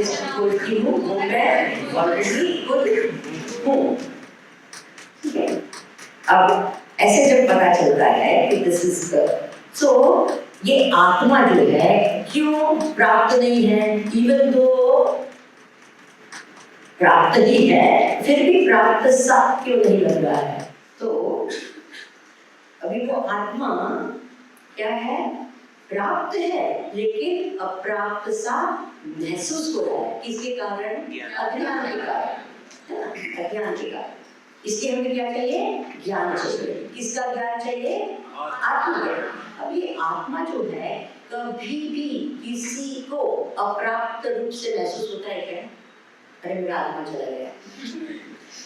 बोलती हूँ वो मैं ऑलरेडी खुद हूँ। ठीक है, अब ऐसे जब पता चलता है कि दिस इज सो ये आत्मा जो है क्यों प्राप्त नहीं है, इवन दो प्राप्त ही है फिर भी प्राप्त सा क्यों नहीं लग रहा है। तो अभी वो आत्मा क्या है, प्राप्त है लेकिन अप्राप्त सा महसूस हो रहा है। किसके कारण? अज्ञान के कारण, है ना, अज्ञान के कारण। इसके हमें क्या चाहिए? ज्ञान चाहिए। किसका ज्ञान चाहिए? आत्मा। अब ये आत्मा जो है कभी भी किसी को अप्राप्त रूप से महसूस होता है क्या? अरे मेरा आत्मा चला गया,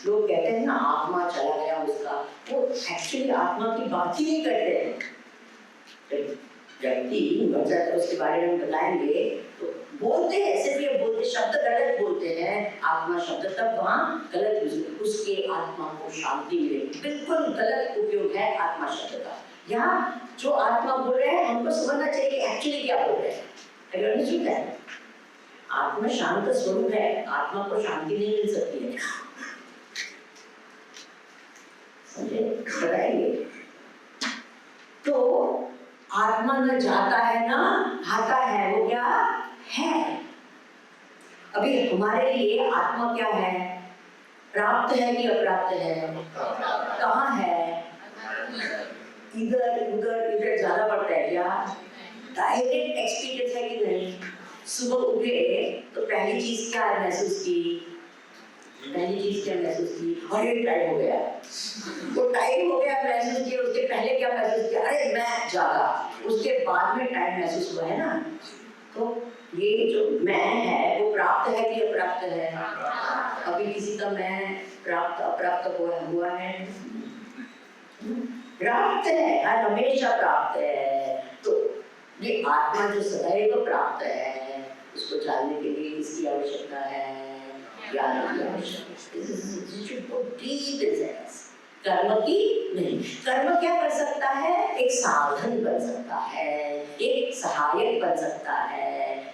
लोग कहते हैं ना आत्मा चला गया उसका, वो एक्चुअली आत्मा की बात ही नहीं करते हैं। व्यक्ति मर जाता है उसके बारे में बताएंगे तो बोलते हैं, सिर्फ ये बोलते, शब्द गलत बोलते हैं आत्मा शब्द, तब वहाँ गलत उसके आत्मा को शांति मिलेगी। बिल्कुल गलत उपयोग है आत्मा शब्द का। यहाँ जो आत्मा बोल रहे हैं हमको समझना चाहिए कि एक्चुअली क्या बोल रहे हैं। अगर नहीं सुनता है, आत्मा शांत स्वरूप है, आत्मा को शांति नहीं मिल सकती है। समझे? बताएंगे तो आत्मा न जाता है ना आता है, वो क्या है? अभी हमारे लिए आत्मा क्या है? प्राप्त है कि अप्राप्त है? कहाँ है? इधर उधर, इधर ज्यादा पड़ता है क्या? डायरेक्ट एक्सपीरियंस है कि नहीं? सुबह उठे तो पहली चीज क्या महसूस की? पहली चीज क्या महसूस की? अरे टाइम हो गया। वो टाइम हो गया महसूस किया, उसके पहले क्या महसूस किया? अरे मैं जागा। उसके बाद में टाइम महसूस हुआ है ना। तो ये जो मैं है वो प्राप्त है कि अप्राप्त है? अभी किसी का मैं प्राप्त अप्राप्त हुआ है? प्राप्त है, हमेशा प्राप्त है। तो ये आत्मा जो सदैव प्राप्त है उसको जानने के लिए किसकी आवश्यकता है? ज्ञान की आवश्यकता है। कर्म की नहीं। कर्म क्या कर सकता है? एक साधन बन सकता है, एक सहायक बन सकता है।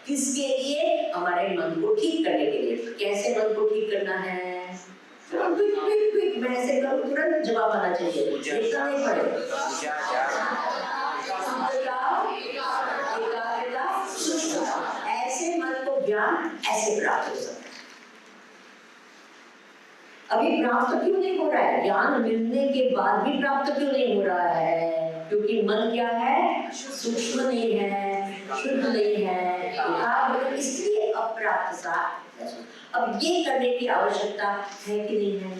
किसके लिए? हमारे मन को ठीक करने के लिए। कैसे मन को ठीक करना है? मैं ऐसे करूँ तुरंत जवाब आना चाहिए, लिखना नहीं पड़ेगा। ऐसे मन को ज्ञान ऐसे प्राप्त हो सकता है। अभी प्राप्त क्यों नहीं हो रहा है? ज्ञान मिलने के बाद भी प्राप्त क्यों नहीं हो रहा है? क्योंकि मन क्या है? सूक्ष्म नहीं है, शुद्ध नहीं है, इसलिए अप्राप्त सा। अब ये करने की आवश्यकता है कि नहीं है?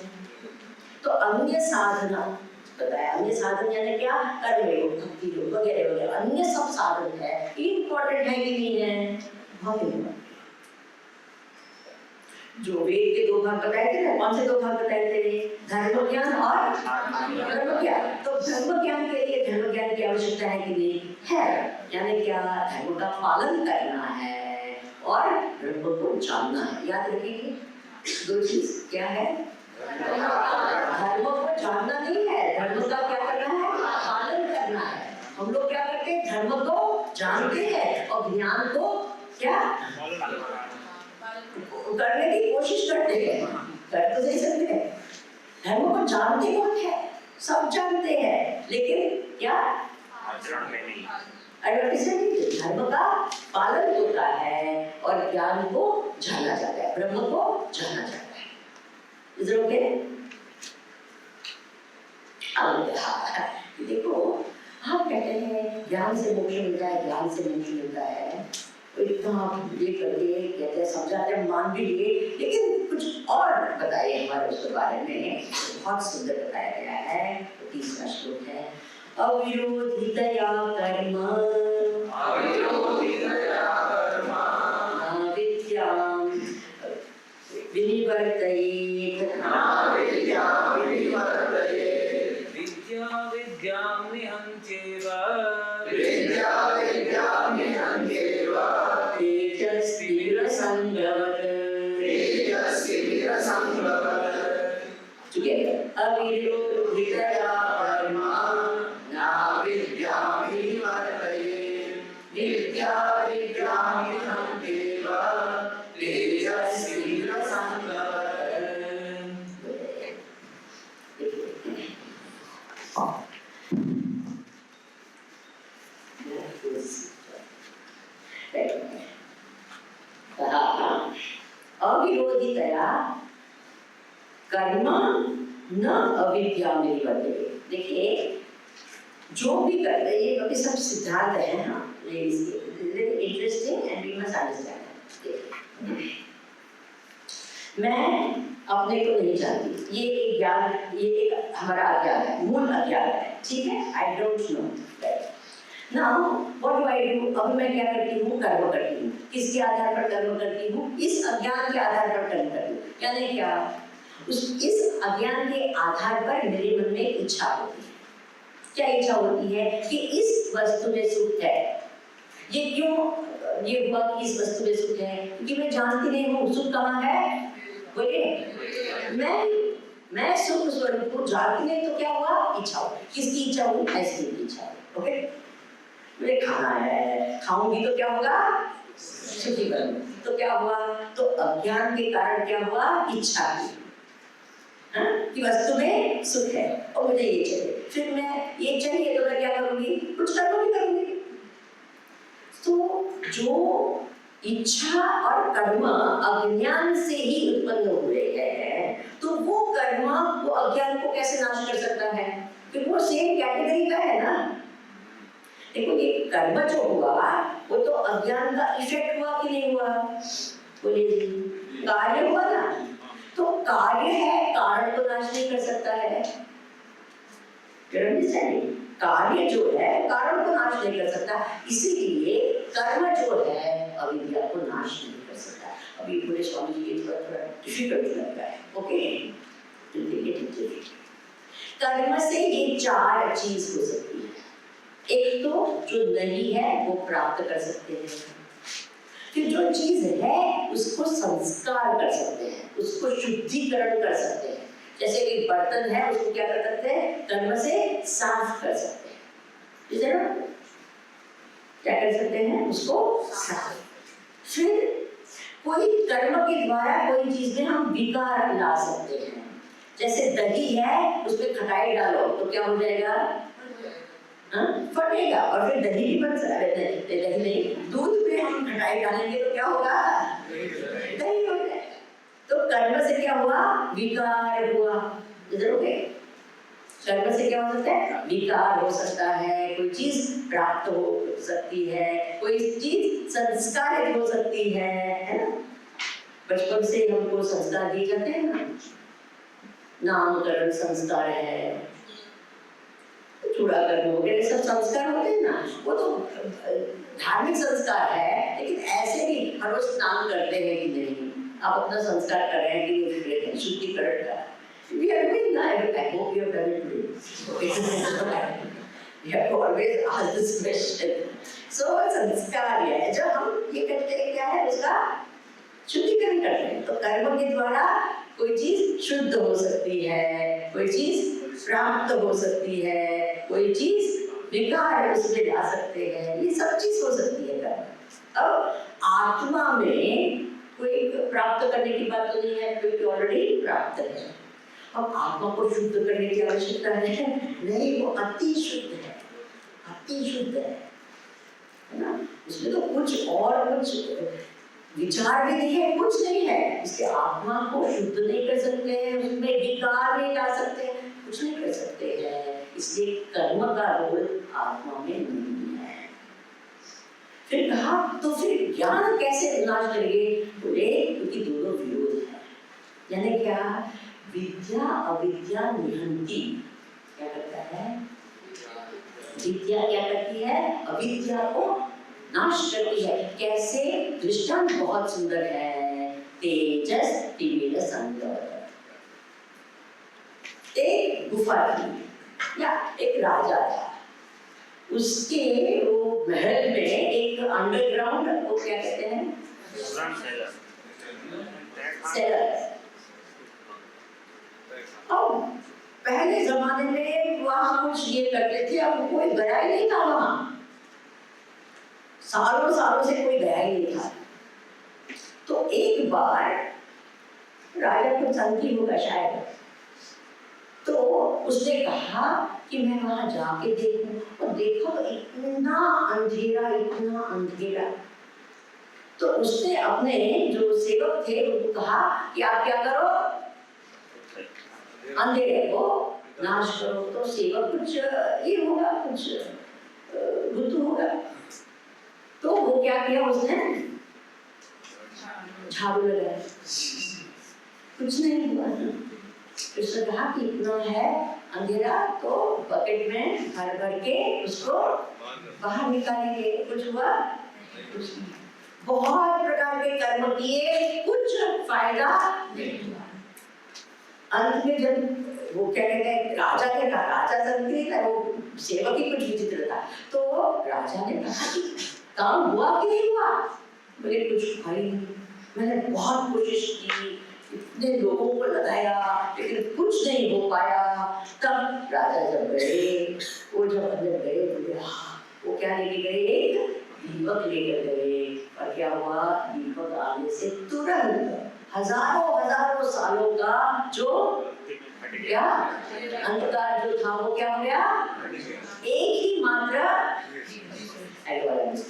तो अन्य साधना बताया, अन्य साधन यानी क्या? कर्म योग, भक्ति योग वगैरह वगैरह, अन्य सब साधन है, इम्पोर्टेंट है कि नहीं है? बहुत इम्पोर्टेंट। जो वेद के दो भाग बताए थे ना, कौन से दो भाग बताए थे? धर्म ज्ञान और धर्म ज्ञान। तो धर्म ज्ञान के लिए धर्म ज्ञान की आवश्यकता है कि नहीं है? यानी क्या? धर्म का पालन करना है और धर्म को जानना है। याद रखिए दो चीज क्या है? धर्म को जानना नहीं है, धर्म का क्या करना है? पालन करना है। हम लोग क्या करते हैं? धर्म को जानते हैं और ज्ञान को क्या करने की कोशिश करते हैं, कर तो नहीं सकते। धर्म को जानते कौन है? सब जानते हैं, लेकिन क्या आचरण में नहीं। धर्म का पालन होता है और ज्ञान को जाना जाता है, ब्रह्म को जाना जाता है। Is it okay? अब देखो, हम कहते हैं ज्ञान से मोक्ष मिलता है, ज्ञान से मोक्ष मिलता है, तो इतना आप ये करके कहते हैं, समझाते हैं, मान भी लिए, लेकिन कुछ और बताइए हमारे उसके बारे में। बहुत सुंदर बताया गया है। तो 30वां श्लोक है, अविरोधितया कर्म विद्यां विनिवर्तयेत् विद्यां निहन्त्येव अविरोधितया कर्म न विद्यां विनिवर्तयेत् विद्या विद्यां निहन्त्येव अविरोधितया कर्म न अविद्या में निबद्धते। देखिए जो भी करते हैं ये अभी सब सिद्धांत है ना, interesting and we must understand. मैं अपने को नहीं जानती, ये एक ज्ञान, ये एक हमारा अज्ञान है, मूल अज्ञान है, ठीक है। I don't know now what do I do. अब मैं क्या करती हूँ, कर्म करती हूँ। किसके आधार पर कर्म करती हूँ, इस अज्ञान के आधार पर कर्म करती हूँ। यानी क्या, इस अज्ञान के आधार पर मेरे मन में इच्छा होती है। क्या इच्छा होती है कि इस वस्तु में सुख है। ये क्यों ये हुआ कि इस वस्तु में सुख है, क्योंकि मैं जानती नहीं हूँ सुख कहाँ है। बोलिए, मैं सुख स्वरूप को जानती नहीं तो क्या हुआ, इच्छा हुई। किसकी इच्छा हुई, आइसक्रीम की इच्छा हुई। ओके, मुझे खाना है, खाऊंगी तो क्या होगा, सुखी बनूंगी। तो क्या हुआ, तो अज्ञान के कारण क्या हुआ, इच्छा हुई कि वस्तु में सुख है और मुझे ये चाहिए। फिर मैं ये चाहिए तो मैं क्या करूंगी, कुछ कर्म भी करूंगी। तो जो इच्छा और कर्म अज्ञान से ही उत्पन्न हुए हैं, तो वो कर्म वो अज्ञान को कैसे नाश कर सकता है, क्योंकि वो सेम कैटेगरी का है ना। देखो ये कर्म जो हुआ वो तो अज्ञान का इफेक्ट हुआ कि नहीं हुआ, बोलिए जी, कार्य हुआ ना। तो कार्य है, कारण को नाश नहीं कर सकता है। कार्य जो है कारण को नाश नहीं कर सकता, इसीलिए कर्म जो है अविद्या को नाश नहीं कर सकता। अभी बोले स्वामी जी ये थोड़ा डिफिकल्ट लगता है। ओके, कर्म से ये चार चीज हो सकती है। एक तो जो नहीं है वो प्राप्त कर सकते हैं, फिर जो चीज है उसको संस्कार कर सकते हैं, उसको शुद्धिकरण कर सकते हैं। जैसे एक बर्तन है उसको क्या कर सकते हैं, कर्म से साफ कर सकते हैं, क्या कर सकते हैं, उसको साफ। फिर कोई कर्म के द्वारा कोई चीज में हम विकार ला सकते हैं। जैसे दही है उसमें खटाई डालो तो क्या हो जाएगा, फटेगा और फिर दही भी बन सकता है। दही नहीं, दूध में हम खटाई डालेंगे तो क्या होगा, दही हो जाएगा। तो कर्म से क्या हुआ, विकार हुआ। इधर हो गए, कर्म से क्या हो सकता है, विकार हो सकता है, कोई चीज प्राप्त हो सकती है, कोई चीज संस्कारित हो सकती है ना। बचपन से हमको संस्कार दिए जाते हैं ना, नामकरण संस्कार है, चूड़ाकरण वगैरह सब संस्कार होते हैं ना। वो तो धार्मिक संस्कार है, लेकिन ऐसे भी हर रोज स्नान करते हैं कि नहीं, आप अपना संस्कार कर रहे हैं कि नहीं, शुद्धिकरण का। We are doing that. I hope you have done it today. We have to always ask this question. So संस्कार है, जब हम ये करते हैं क्या है, उसका शुद्धिकरण करते हैं। तो कर्म के द्वारा कोई चीज शुद्ध हो सकती है, कोई चीज प्राप्त हो सकती है, कोई चीज विकार उसमें ला सकते हैं, ये सब चीज हो सकती है कर्म। अब आत्मा में कोई प्राप्त करने की बात तो नहीं है, क्योंकि ऑलरेडी प्राप्त है। अब आत्मा को शुद्ध करने की आवश्यकता है नहीं, वो अति शुद्ध है, अति शुद्ध है ना। उसमें तो कुछ और कुछ विचार भी नहीं है, कुछ नहीं है। इसके आत्मा को शुद्ध नहीं कर सकते हैं, उसमें विकार नहीं ला सकते हैं, कुछ नहीं कर सकते हैं। इसलिए कर्म का रोल आत्मा में नहीं है। फिर कहा तो फिर ज्ञान कैसे नाश करेंगे, बोले क्योंकि दोनों विरोध है। यानी क्या, विद्या अविद्या निहंती, क्या करता है, विद्या क्या करती है, अविद्या को नाश करती है। कैसे, दृष्टांत बहुत सुंदर है, तेजस तिमिर संग। एक गुफा थी या एक राजा था, उसके वो महल में एक अंडरग्राउंड, वो क्या कहते हैं, सेलर। अब पहले जमाने में वहां कुछ ये करते थे, अब कोई गया ही नहीं था वहां, सालों सालों से कोई गया ही नहीं था। तो एक बार राजा को शांति होगा शायद, तो उसने कहा कि मैं वहां जाके देखूं, और देखो तो इतना अंधेरा। तो उसने अपने जो सेवक थे उनको कहा कि आप क्या करो, अंधेरे को नाश करो। तो सेवक कुछ ये होगा, कुछ बुद्धू होगा, तो वो क्या किया, उसने झाड़ू लगाया, कुछ नहीं हुआ। उसने कहा कि इतना है अंधेरा, तो बकेट में भर के उसको बाहर निकालेंगे। कुछ हुआ? कुछ नहीं। बहुत प्रकार के कर्म किए, कुछ फायदा नहीं हुआ। अंत में जब वो क्या कहते हैं, राजा ने कहा, राजा संतरी था, वो सेवक ही कुछ विचित्र था, तो राजा ने कहा कि काम हुआ कि नहीं हुआ? बोले कुछ हुआ ही नहीं, मैंने बहुत कोशिश की, इतने लोगों को लगाया, लेकिन कुछ नहीं हो पाया। तब राजा जब गए, वो जब अंदर गए, बोले वो क्या लेके गए, दीपक लेकर गए। और क्या हुआ, दीपक आने से तुरंत हजारों सालों का जो क्या अंधकार जो था वो क्या हो गया, एक ही मात्रा एडवांस।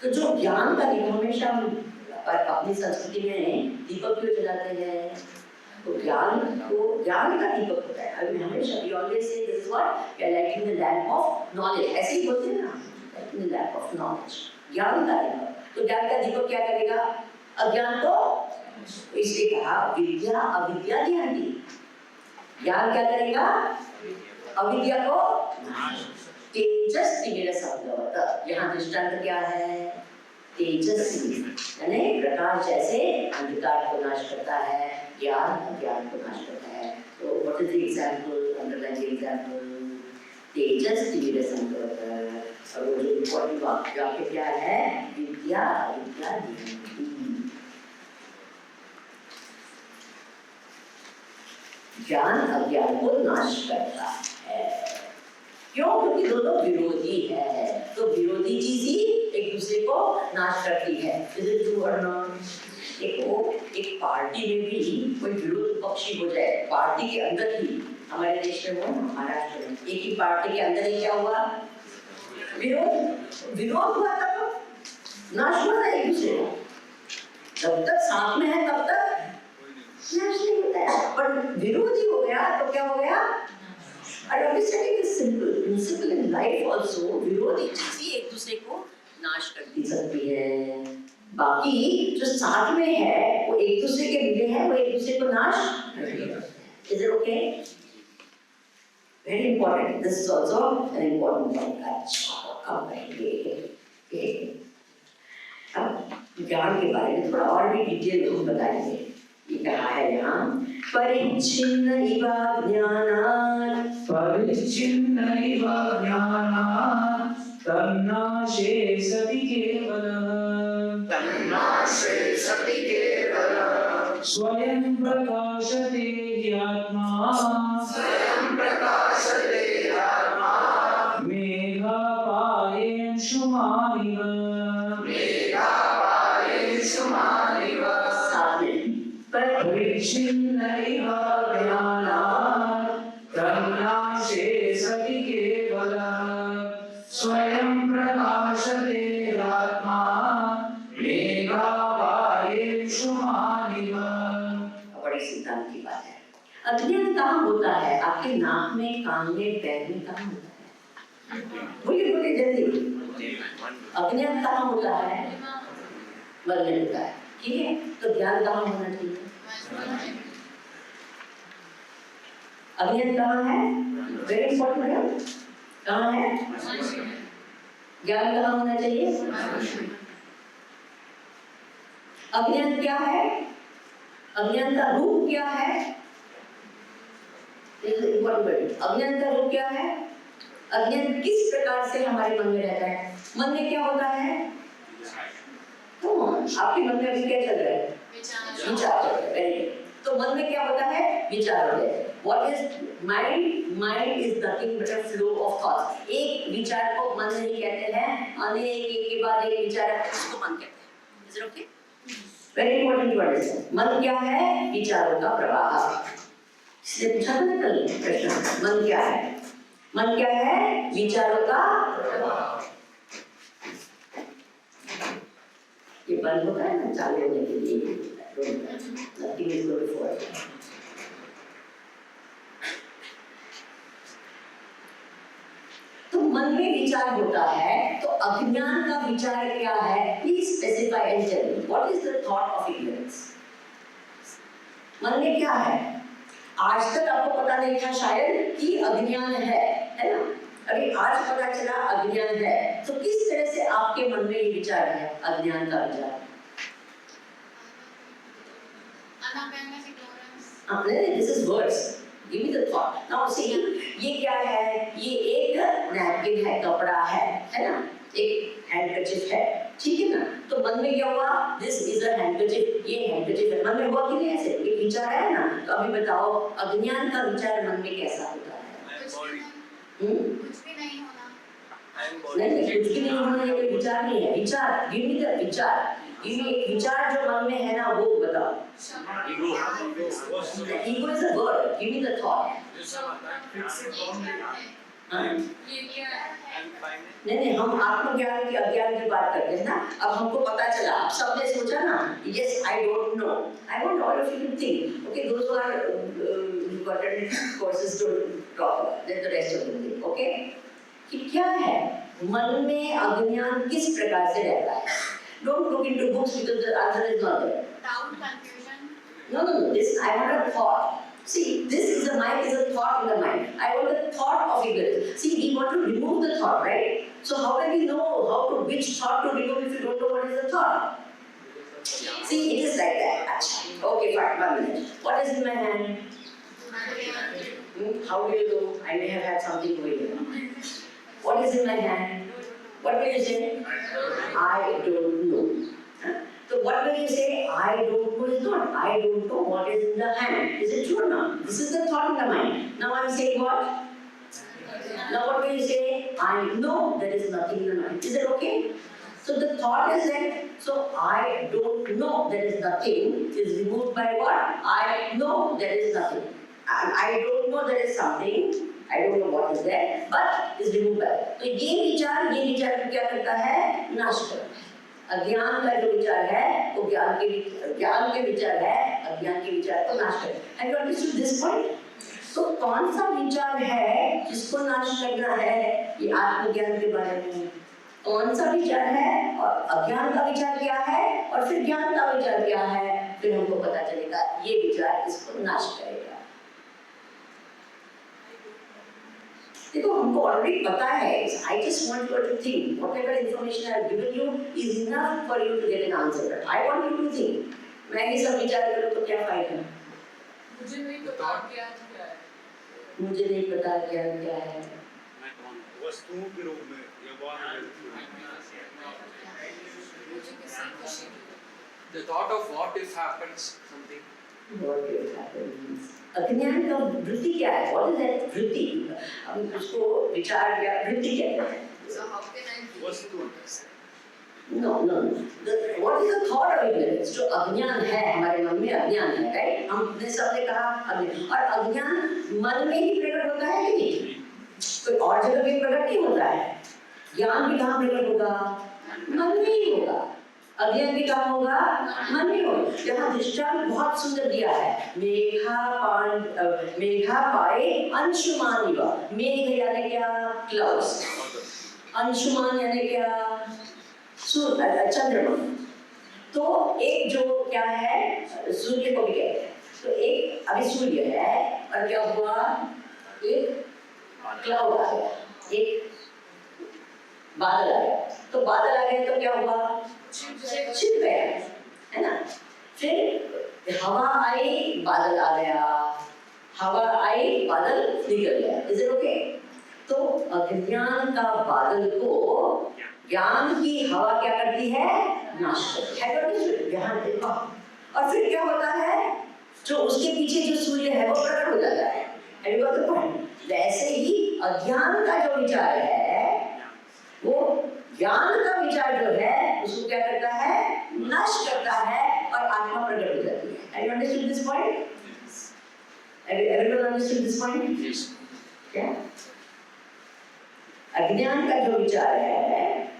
तो जो ज्ञान का दीपक, हमेशा अपनी संस्कृति में दीपक क्यों जलाते हैं, तो ज्ञान का दीपक होता है। अभी हमेशा we always say this word, we are lighting the lamp of knowledge, ऐसे ही बोलते हैं ना, lighting the lamp of knowledge, ज्ञान का दीपक। तो ज्ञान का दीपक क्या करेगा, अज्ञान को, इसलिए कहा विद्या अविद्या ध्यान। ज्ञान क्या करेगा, अविद्या को तेजस्वी मेरा शब्द। यहाँ दृष्टांत क्या है, तेजस्वी यानी प्रकाश जैसे अंधकार को नाश करता है, ज्ञान अज्ञान को नाश करता है। तो what is the example, underline the example, तेजस्वी मेरा शब्द। और वो जो इम्पोर्टेंट वाक्य क्या है, विद्या अविद्या ध्यान। ज्ञान अज्ञान को नाश करता है। क्यों? क्योंकि दोनों विरोधी है, तो विरोधी चीज ही एक दूसरे को नाश करती है। Is it true or not? एक पार्टी में भी कोई विरोध पक्षी हो जाए, पार्टी के अंदर ही, हमारे देश में वो महाराष्ट्र में एक ही पार्टी के अंदर ही क्या हुआ, विरोध हुआ, तब नाश हुआ एक दूसरे को। जब तक साथ में है तब तक नाश नहीं होता है, पर विरोधी हो गया तो क्या हो गया। और understanding this simple principal in life also, विरोधी चीजें एक दूसरे को नाश कर दी सकती है, बाकी जो साथ में है वो एक दूसरे के मिले हैं, वो एक दूसरे को नाश नहीं करते। Is it okay? Very important, this is also an important point. अच्छा, अब ये ज्ञान के बारे में थोड़ा और भी डिटेल हम बताएंगे। ये कहा है यहाँ, परिच्छिन्न इव ज्ञानात्, परिच्छिन्न इव ज्ञानात् तन्नाशे सति केवलः, तन्नाशे सति केवलः, स्वयं प्रकाशते ह्यात्मा, स्वयं प्रकाशते ह्यात्मा, मेघापायेन शुमानिव, मेघापायेन शुमानिव। परिच्छिन्न इव ज्ञानात् तन्नाशे सति केवलः, स्वयं प्रकाशते ह्यात्मा, मेघापायेन शुमानिव। बड़ी सिद्धांत की बात है। अज्ञान कहाँ होता है, आपके नाक में, कान में, पैर में कहाँ होता है? बोलिए जल्दी। अज्ञान कहाँ होता है? मन में होता है, ठीक है। तो ज्ञान कहाँ होना चाहिए? अज्ञान कहाँ है? वेरी इंपॉर्टेंट है, कहाँ है? ज्ञान कहाँ होना चाहिए? अज्ञान क्या है? अज्ञान का रूप क्या है? अज्ञान का रूप क्या है? अज्ञान किस प्रकार से हमारे मन में रहता है? मन में क्या होता है? तो आपके मन में अभी क्या चल रहा है? विचार चल रहा है। तो मन में क्या होता है? विचार होते हैं। What is mind? Mind is nothing but a flow of thoughts. एक विचार को मन नहीं कहते हैं, एक के बाद एक विचार है, उसको मन कहते हैं। Is it okay? Very important to understand. मन क्या है? विचारों का प्रवाह। इसलिए पूछा था ना कल प्रश्न, मन क्या है? मन क्या है? विचारों का ये बंद होता है ना चालू होने के लिए, nothing is good for it. तो मन में विचार होता है, तो अज्ञान का विचार क्या है? Please specify and tell me. What is the thought of ignorance? मन में क्या है? आज तक आपको पता नहीं था शायद कि अज्ञान है ना? अभी आज पता चला अज्ञान है, तो किस तरह से आपके मन में ये विचार है, अज्ञान का विचार? This is words. Give me the thought. Now see, ये क्या है? ये एक नैपकिन है, कपड़ा है ना? एक हैंडकरचिप है, ठीक है ना? तो मन में क्या हुआ? This is a handkerchief. ये हैंडकरचिप है, मन में हुआ कि नहीं ऐसे? ये विचार है ना? तो अभी बताओ अज्ञान का विचार मन में कैसा होता है? कुछ भी नहीं होना। नहीं, कुछ भी नहीं होना ये कोई विचार नहीं है। विचार, give me the विचार। Give me एक विचार जो मन में है ना, वो बताओ। Ego is a word. Give me the thought. नहीं, हम आत्मज्ञान की अज्ञान की बात करते हैं ना। अब हमको पता चला, अब सबने सोचा ना, yes, I don't know. I want all of you to think. Okay, those who are important courses to talk, then the rest of them think. Okay? कि क्या है? मन में अज्ञान किस प्रकार से रहता है? Don't look into books because the answer is not there. Doubt, confusion. No. This I want a thought. See, this is the mind, is a thought in the mind. I want the thought of ignorance. See, we want to remove the thought, right? So how can we know which thought to remove if you don't know what is the thought? See, it is like that. Okay, fine. 1 minute. What is in my hand? How do you know? I may have had something over here. What is in my hand? What will you say? I don't know. So what will you say? I don't know is not. I don't know what is in the hand. Is it true or not? This is the thought in the mind. Now I'm saying what? Now what will you say? I know there is nothing in the mind. Is it okay? So the thought is that, so I don't know there is nothing is removed by what? I know there is nothing. And I don't know there is something. I don't know what is there, but is removed by. तो ये विचार को क्या करता है? नाश करता है। अज्ञान का जो विचार है, वो ज्ञान के विचार है, अज्ञान के विचार को नाश करता है। Have you understood this point? तो कौन सा विचार है जिसको नाश करना है? ये आत्मज्ञान के बारे में कौन सा विचार है, और अज्ञान का विचार क्या है, और फिर ज्ञान का विचार क्या है? फिर हमको पता चलेगा ये विचार इसको नाश करेगा। देखो हमको ऑलरेडी पता है। I just want you to think. Whatever information I have given you is enough for you to get an answer. But I want you to think. मैं ये सब विचार करूँ तो क्या फायदा? मुझे नहीं पता क्या है। मुझे नहीं पता क्या है। वस्तुओं के रूप में या The thought of what if happens something. What if happens? अज्ञान का वृत्ति क्या है? What is that वृत्ति? हम उसको विचार या वृत्ति कहते हैं। So how can I वस्तु No. What is the thought of ignorance? जो अज्ञान है हमारे मन में, अज्ञान है, right? हमने सबने कहा अज्ञान, और अज्ञान मन में ही प्रकट होता है कि नहीं? कोई और जगह भी प्रकट नहीं होता है। ज्ञान भी कहाँ प्रकट होगा? मन में ही होगा। अज्ञान भी कहाँ होगा? मन में होगा। यहाँ दृष्टांत बहुत सुंदर दिया है। मेघा पाए अंशुमान इव। मेघ यानी क्या? क्लाउड्स। अंशुमान यानी क्या? चंद्रमा। तो एक जो क्या है, सूर्य को भी कहते हैं। तो एक अभी सूर्य है, और क्या हुआ? एक क्लाउड आ गया, एक बादल आ गया। तो बादल आ गया तो क्या हुआ? छिप गया, है ना? फिर हवा आई, बादल आ गया, हवा आई, बादल निकल गया। Is it okay? तो अज्ञान का बादल को ज्ञान की हवा क्या करती है? नाश करती है। ध्यान देखो। और फिर क्या होता है? जो उसके पीछे जो सूर्य है वो प्रकट हो जाता है। वैसे ही अज्ञान का जो विचार है, वो ज्ञान का विचार जो है उसको क्या करता है? नाश करता है, और आत्मा प्रकट हो जाती है। Have you understood this point? Everyone understood this point? Yes. क्या? अज्ञान का जो विचार है,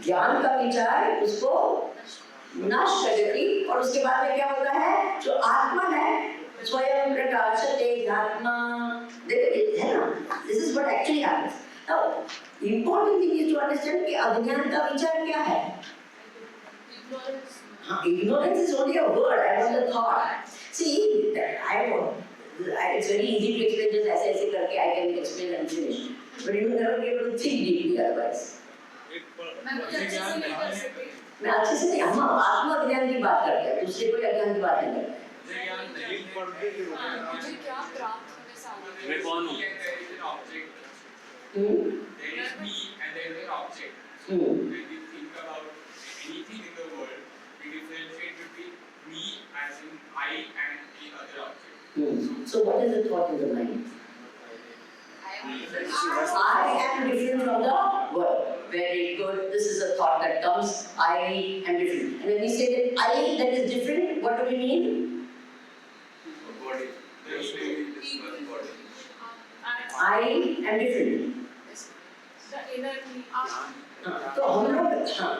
ज्ञान का विचार उसको नाश कर देती, और उसके बाद में क्या होता है? जो आत्मा है, स्वयं प्रकाशते आत्मा, देखो है ना? This is what actually happens. Now, important thing is to understand कि अज्ञान का विचार क्या है? Ignorance is only a word. I want the thought. See, it's very easy to explain just ऐसे करके I can explain and finish. But you will never be able to think deeply otherwise. मैं कुछ अच्छे से नहीं कर सकती। मैं अच्छे से नहीं, हम आत्मज्ञान की बात करते हैं, दूसरे कोई अज्ञान की बात नहीं करते हैं। मुझे क्या प्राप्त होने से आगे? मैं कौन हूँ? There is an object. Hmm There is me and there is an object. Hmm When we think about anything in the world, we differentiate between me as in I and the other object. So what is the thought in the mind? I am different from the world. Very good. This is a thought that comes. I am different. And when we say that I that is different, what do we mean? Body. The ego is one body. I am different. The inner me. तो हम लोग हाँ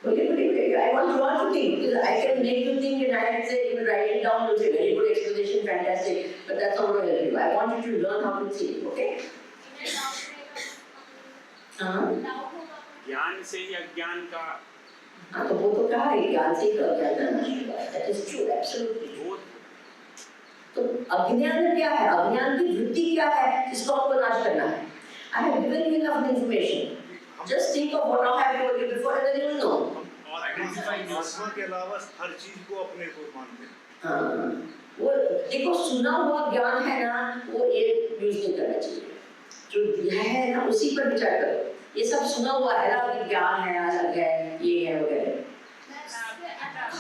बोलिए I want to think because I can make you think and I can say you write it down. You'll say very good explanation, fantastic. But that's not going to help you. I want you to learn how to think. Okay? हाँ ज्ञान से ही अज्ञान का हाँ तो वो तो कहा है ज्ञान से ही अज्ञान का नाश हुआ है। That is true, absolutely. तो अज्ञान क्या है? अज्ञान की वृत्ति क्या है जिसको आपको नाश करना है? I have given you enough information. Just think of what I have told you before and then you will know. आत्मा के अलावा हर चीज को अपने को मानते हैं। हाँ वो देखो सुना हुआ ज्ञान है ना वो ये यूज नहीं करना चाहिए। जो है ना उसी पर विचार करो। ये सब सुना हुआ है ना कि ज्ञान है अलग है ये है वगैरह।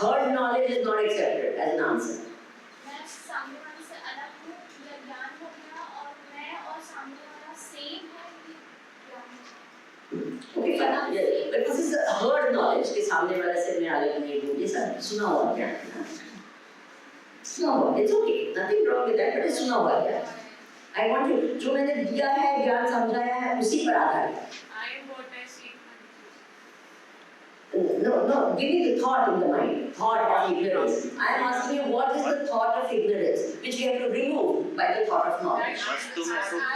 Heard knowledge is not accepted as an answer. मैं सामने वाले से अलग हूँ या ज्ञान हो गया और मैं और सामने वाला सेम है कि ज्ञान Okay, fine. Yeah, but this is a heard knowledge कि सामने वाले से मैं अलग नहीं हूँ। ये सब सुना हुआ ज्ञान है ना। सुना हुआ, it's okay, nothing wrong with that, but it's सुना हुआ ज्ञान। I want you, जो मैंने दिया है ज्ञान समझाया है उसी पर आधारित है। I am what I see. No, give me the thought in the mind, thought of ignorance. I am asking you what is the thought of ignorance, which we have to remove by the thought of knowledge. I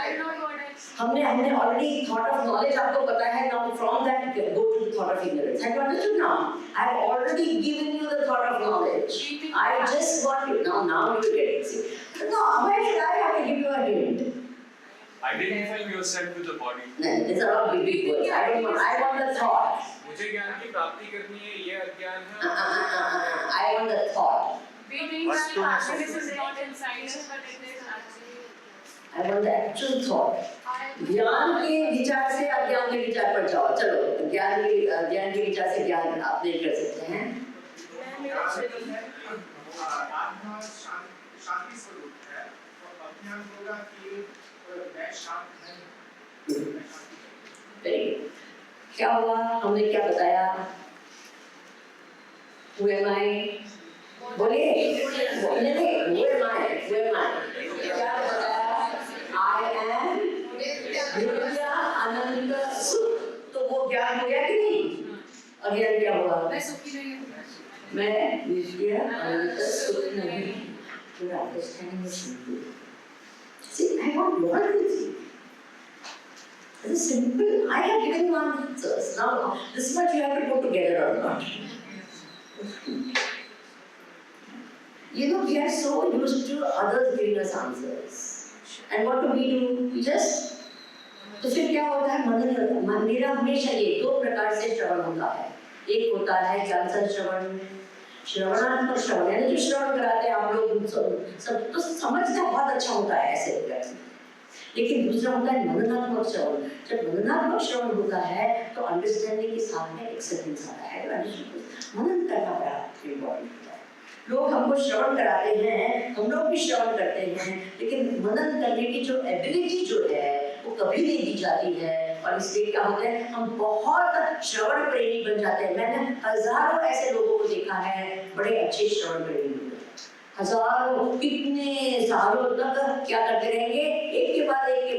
am not what I see. हमने already thought of knowledge आपको पता है now from that go to the thought of ignorance. Have you understood now? I have already given you the thought of knowledge. I just want you now you get it. See? No, why should I have to give you a hint? Identifying yourself with the body. No, these are all big words. I want the thought. मुझे ज्ञान की प्राप्ति करनी है ये अज्ञान है। I want the thought. We think that happiness is not inside us, but it is actually. I want the actual thought. ज्ञान के विचार से अज्ञान के विचार पर जाओ। चलो ज्ञान के विचार से ज्ञान आप नहीं कर सकते हैं। आत्मा शांति स्वरूप है और अज्ञान होगा कि मैं शांत नहीं। Very good. क्या हुआ? हमने क्या बताया? Who am I? बोलिए। नहीं, who am I? क्या बताया? I am नित्य आनंद सुख। तो वो ज्ञान हो गया कि नहीं? अज्ञान क्या हुआ? मैं सुखी नहीं हूँ। मैं नित्य आनंद सुख नहीं हूँ। Your understanding is simple. See, I want you to think. This is simple. I have given you answers. Now, this much you have to put together or not. You know, we are so used to others giving us answers. And what do? We just तो फिर क्या होता है? मनन होता है। मेरा हमेशा ये दो प्रकार से श्रवण होता है। एक होता है ज्ञान श्रवण, श्रवणात्मक श्रवण, यानी जो श्रवण कराते हैं आप लोग सब तो समझना बहुत अच्छा होता है ऐसे करके। लेकिन दूसरा होता है मननात्मक श्रवण। जब मननात्मक श्रवण होता है तो अंडरस्टैंडिंग के साथ में एक्सेप्टेंस आता है। मनन करना बड़ा इम्पोर्टेंट होता है। लोग हमको श्रवण कराते हैं, हम लोग भी श्रवण करते हैं, लेकिन मनन करने की जो एबिलिटी जो है वो कभी नहीं दी जाती है। और इसलिए क्या होता है, हम बहुत श्रवण प्रेमी बन जाते हैं। मैंने हजारों ऐसे लोगों को देखा है बड़े अच्छे श्रवण प्रेमी होते हैं, हजारों कितने सालों तक क्या करते रहेंगे, एक के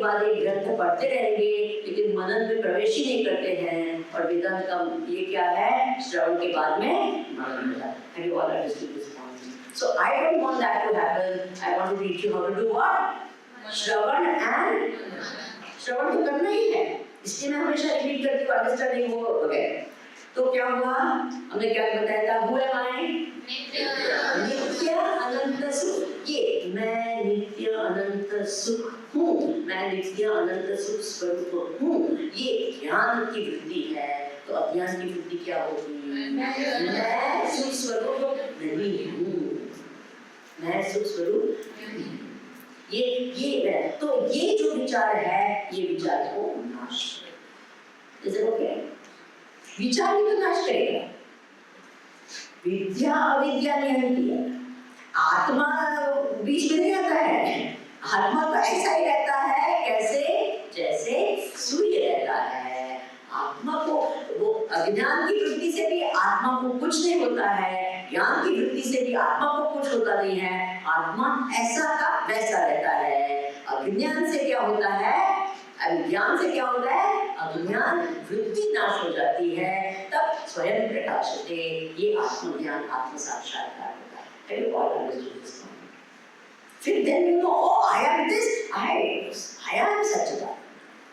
बाद एक ग्रंथ पढ़ते रहेंगे, लेकिन मनन में प्रवेश ही नहीं करते हैं। और वेदांत का ये क्या है, श्रवण के बाद में मनन होता है। Have you all understood this point? So I don't want that to happen. I want to teach you how to do what? Shravan and श्रवण तो करना ही है, इसलिए मैं हमेशा रिपीट करती हूँ, अंडरस्टैंडिंग हो वगैरह। तो क्या हुआ, हमने क्या बताया था, हु एम आई, नित्य अनंत सुख। ये मैं नित्य अनंत सुख हूँ, मैं नित्य अनंत सुख स्वरूप हूँ, ये ज्ञान की वृद्धि है। तो अज्ञान की वृद्धि क्या होगी, मैं सुख स्वरूप नहीं हूँ, मैं सुख स्वरूप नहीं हूँ। ये तो ये जो विचार है, ये विचार को नाश करे। Is it okay? विचार ही तो नाश करेगा। विद्या अविद्या निहंती है, आत्मा बीच में नहीं आता है। आत्मा तो ऐसा ही रहता है, कैसे, जैसे सूर्य रहता है। आत्मा को वो अज्ञान की वृत्ति से भी आत्मा को कुछ नहीं होता है, ज्ञान की वृत्ति से भी आत्मा को कुछ होता नहीं है। आत्मा ऐसा का वैसा रहता है। अज्ञान से क्या होता है, अज्ञान से क्या होता है, अज्ञान वृत्ति नाश हो जाती है, तब स्वयं प्रकाशते, ये आत्मज्ञान आत्म साक्षात्कार होता है। Have you all understood this point? फिर then you know, oh, I am this, I am Satchidananda,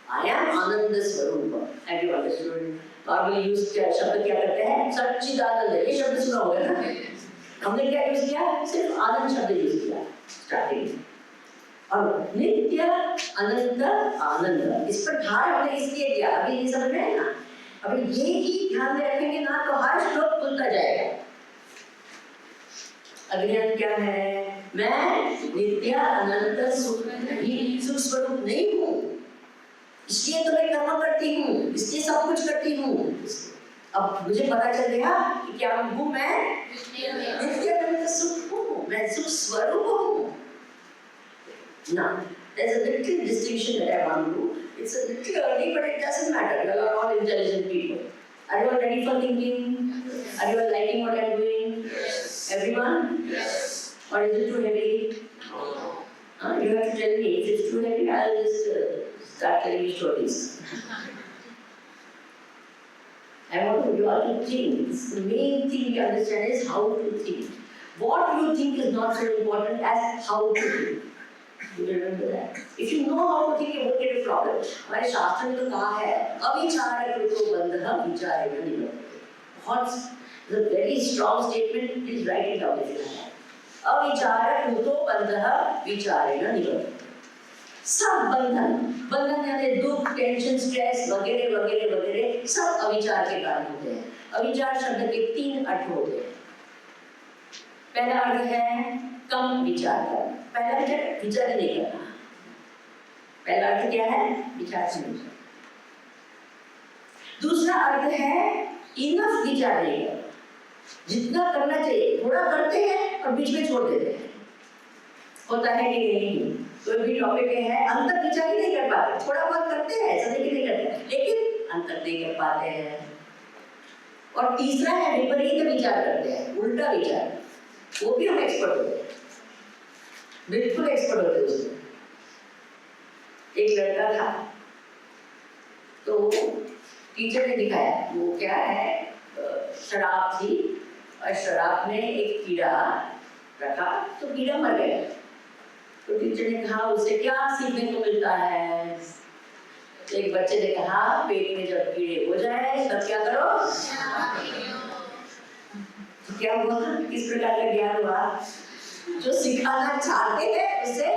I am आनंद स्वरूप। Have you understood? Normally use शब्द क्या करते हैं, सच्चिदानंद, ये शब्द सुना होगा ना, हमने क्या यूज किया, सिर्फ आनंद शब्द यूज किया स्टार्टिंग में। और नित्य अनंत आनंद, इस पर भार हमने इसलिए दिया, अभी ये समझ में है ना। अभी ये ही ध्यान में रखेंगे ना तो हर श्लोक खुलता जाएगा। अज्ञान क्या है, मैं नित्य अनंत सुख नहीं, सुख स्वरूप नहीं हूँ, इसलिए तो मैं कर्म करती हूँ, इसलिए सब कुछ करती हूँ। अब मुझे पता चल गया कि क्या हूँ मैं, नित्य अनंत सुख हूँ, मैं सुख स्वरूप हूँ। Now, there's a little distinction that I want to do. It's a little early, but it doesn't matter. You are all intelligent people. Are you all ready for thinking? Are you all liking what I'm doing? Yes. Everyone? Yes. Or is it too heavy? No. You have to tell me. If it's too heavy, I'll just start telling you stories. I want you all to think. The main thing you understand is how to think. What you think is not so important as how to think. You remember that. If you know how to think, you won't get a problem. हमारे शास्त्र में तो कहा है, अविचार कृतो बंधः विचारेण निवर्तते। बहुत, the very strong statement. Please write it down if you have. अविचार कृतो बंधः विचारेण निवर्तते। सब बंधन, बंधन यानी दुख, टेंशन, स्ट्रेस वगैरह वगैरह वगैरह सब अविचार के कारण होते हैं। अविचार शब्द के 3 अर्थ होते हैं। पहला अर्थ है कम विचार करना। पहला विचार ही नहीं करना। पहला अर्थ क्या है, विचार से नहीं। दूसरा अर्थ है इनफ विचार नहीं करना, जितना करना चाहिए थोड़ा करते हैं और बीच में छोड़ देते हैं। होता है कि नहीं, कोई भी टॉपिक है अंतर विचार ही नहीं कर पाते, थोड़ा बहुत करते हैं, ऐसा नहीं करते, लेकिन अंतर नहीं कर पाते हैं। और तीसरा है विपरीत विचार करते हैं, उल्टा विचार, वो भी हम एक्सपर्ट होते हैं, बिल्कुल एक्सपर्ट होते हैं उसमें। एक लड़का था, तो टीचर ने दिखाया, वो क्या है, शराब थी और शराब में एक कीड़ा रखा तो कीड़ा मर गया। तो टीचर ने कहा उससे क्या सीखने को मिलता है। तो एक बच्चे ने कहा पेट में जब कीड़े हो जाए तब क्या करो, तो क्या हुआ, किस प्रकार का ज्ञान हुआ, जो सिखाना चाहते थे उसे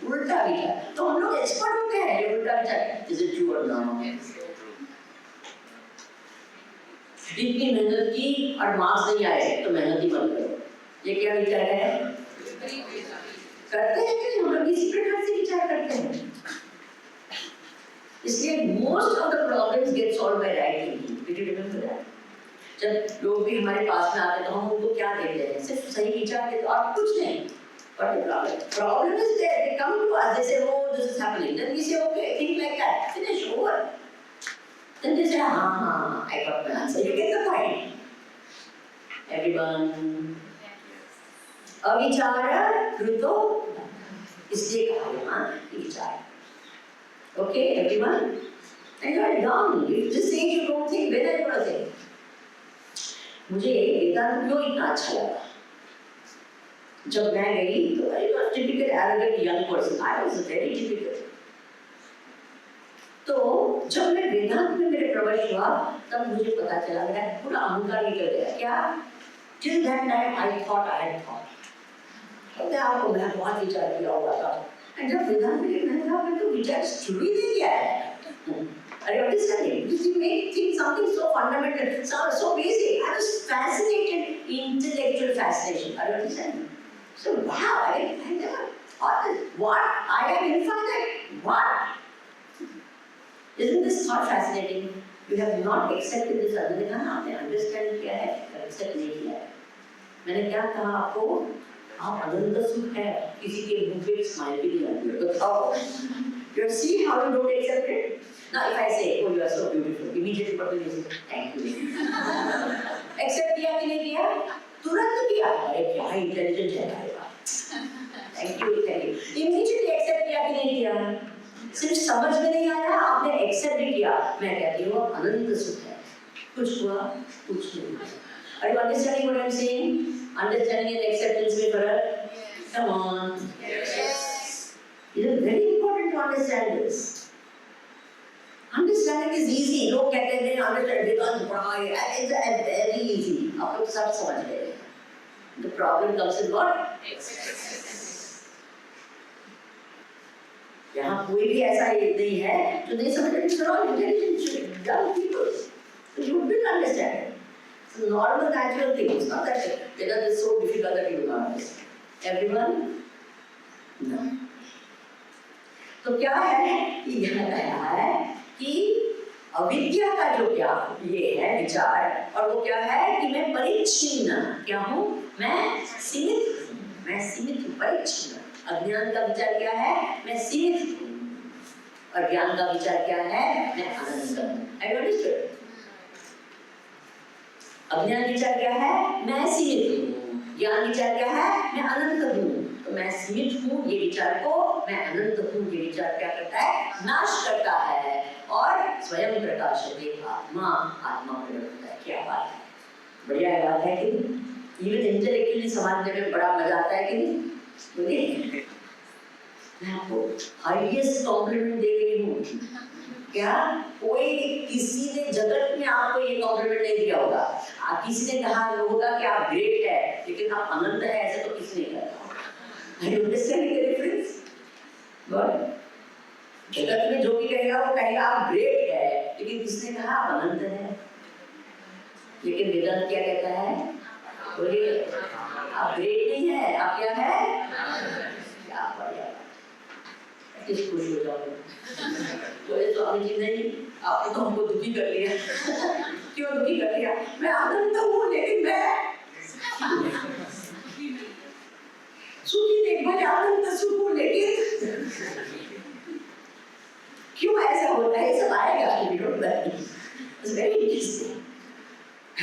उल्टा विचार। तो हम लोग एक्सपर्ट होते हैं ये उल्टा विचार, इज इट ट्रू और नॉट। इतनी मेहनत की और मार्क्स नहीं आए तो मेहनत ही मत करो, ये क्या विचार है, करते हैं कि हम लोग इसी प्रकार से विचार करते हैं। इसलिए most of the problems get solve by right thinking. Did you remember that? जब लोग भी हमारे पास में आते हैं तो हम उनको क्या देते हैं, सिर्फ सही विचार देते हैं और कुछ नहीं। But the problem is there, they come to us, they say, oh, this is happening. Then we say, okay, think like that, finish, over. Then they say, I got my answer. You get the point. Everyone. अविचार कृतो इसलिए कहा यहाँ विचार. Okay, everyone? And you are young. If this age you don't think, when are you gonna think? मुझे वेदांत क्यों इतना अच्छा लगा? जब मैं गई तो I was typical arrogant young person. I was very typical. तो जब मैं वेदांत में मेरे प्रवेश हुआ तब मुझे पता चला मेरा पूरा अहंकार निकल गया. क्या? Till that time I thought I had thought. तो आपको मैं बहुत विचार किया होगा था. And जब वेदांत में मैंने कहा मैं तो विचार शुरू ही नहीं किया है. Are you understanding? Because you make things something so fundamental, so basic. I was fascinated, intellectual fascination. Are you understanding? So wow, I never thought this. What? I am infinite. What? Isn't this thought fascinating? You have not accepted this. मैंने कहा आपने understand किया है, accept नहीं किया है. मैंने क्या कहा आपको? आप अनंत सुख है. किसी के मुंह पे स्माइल भी नहीं आती है. बताओ. You see how you don't accept it? Now if I say, oh you are so beautiful, immediately what will you say? Thank you. Accept किया कि नहीं किया? तुरंत किया. अरे क्या intelligent है हमारे पास. Thank you, thank you. Immediately accept किया कि नहीं किया? सिर्फ समझ में नहीं आया, आपने accept भी किया. मैं कहती हूँ अनंत सुख है. कुछ हुआ, कुछ नहीं. Are you understanding what I am saying? Understanding and acceptance में फर्क? Come on. Yes. It is very important to understand this. Understanding is easy. लोग कहते हैं understand because why? It's very easy. आप लोग सब समझ गए. The problem comes in what? यहाँ कोई भी ऐसा नहीं है जो नहीं समझ रहे. They're all intelligent young people. So you will understand it. It's a normal, natural thing. It's not that Vedanta is so difficult that you will not understand. Everyone? No. तो क्या है कि यह कहा है कि अविद्या का जो क्या ये है विचार और वो क्या है कि मैं परिच्छिन्न क्या हूँ मैं सीमित हूँ परिच्छिन्न. अज्ञान का विचार क्या है मैं सीमित हूँ और ज्ञान का विचार क्या है मैं अनंत हूँ. I understood. अज्ञान विचार क्या है मैं सीमित हूँ. ज्ञान विचार क्या है मैं अनंत हूँ. तो मैं सीमित हूँ ये विचार को मैं अनंत हूँ ये विचार क्या करता है नाश करता है और स्वयं प्रकाशते आत्मा प्रकट होता है. क्या बात है. बढ़िया बात है कि इवन इंटेलेक्चुअली समझने में बड़ा मजा आता है कि नहीं. बोलिए मैं आपको हाईएस्ट कॉम्प्लीमेंट दे रही हूँ. क्या कोई किसी ने जगत में आपको ये कॉम्प्लीमेंट नहीं दिया होगा. किसी ने कहा होगा कि आप ग्रेट है लेकिन आप अनंत है ऐसे तो किसी ने कहा. Are you understanding the difference? But जगत में जो भी कहेगा वो कहेगा आप ग्रेट है लेकिन किसने कहा आप अनंत है. लेकिन वेदांत क्या कहता है बोलिए आप ग्रेट नहीं है आप क्या है क्या बढ़िया. किस खुश हो जाओगे. बोले स्वामी जी नहीं आपने तो हमको दुखी कर लिया. क्यों दुखी कर लिया. मैं अनंत हूँ लेकिन मैं सुखी नहीं मैं अनंत सुख हूँ लेकिन क्यों ऐसा होता है. सब आएगा you don't know. It's very interesting.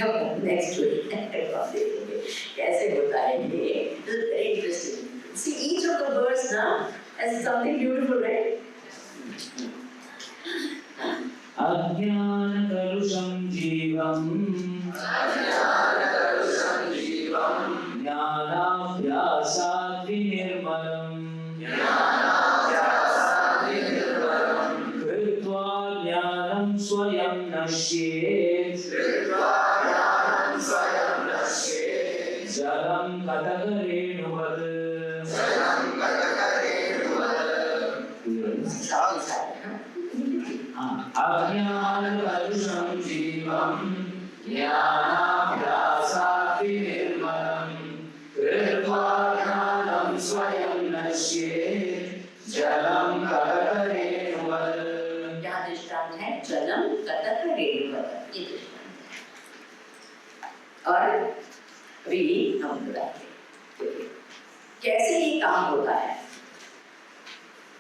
अब next week कैसे होता है ये. This is very interesting. See each of the words now as something beautiful, right? अज्ञान कलुषं जीवम् ज्ञानाभ्यासात् विनिर्मलम् कृत्वा ज्ञानं स्वयं नश्येत् जलं कटकरेणुवत्. अज्ञानकलुषं जीवं ज्ञानाभ्यासात् विनिर्मलम् कृत्वा ज्ञानं स्वयं नश्येत् जलं कटकरेणुवत्. क्या दृष्टांत है जलम कटकरेणुवत्. ये दृष्टांत है. और अभी हम बताते हैं कैसे ये काम होता है.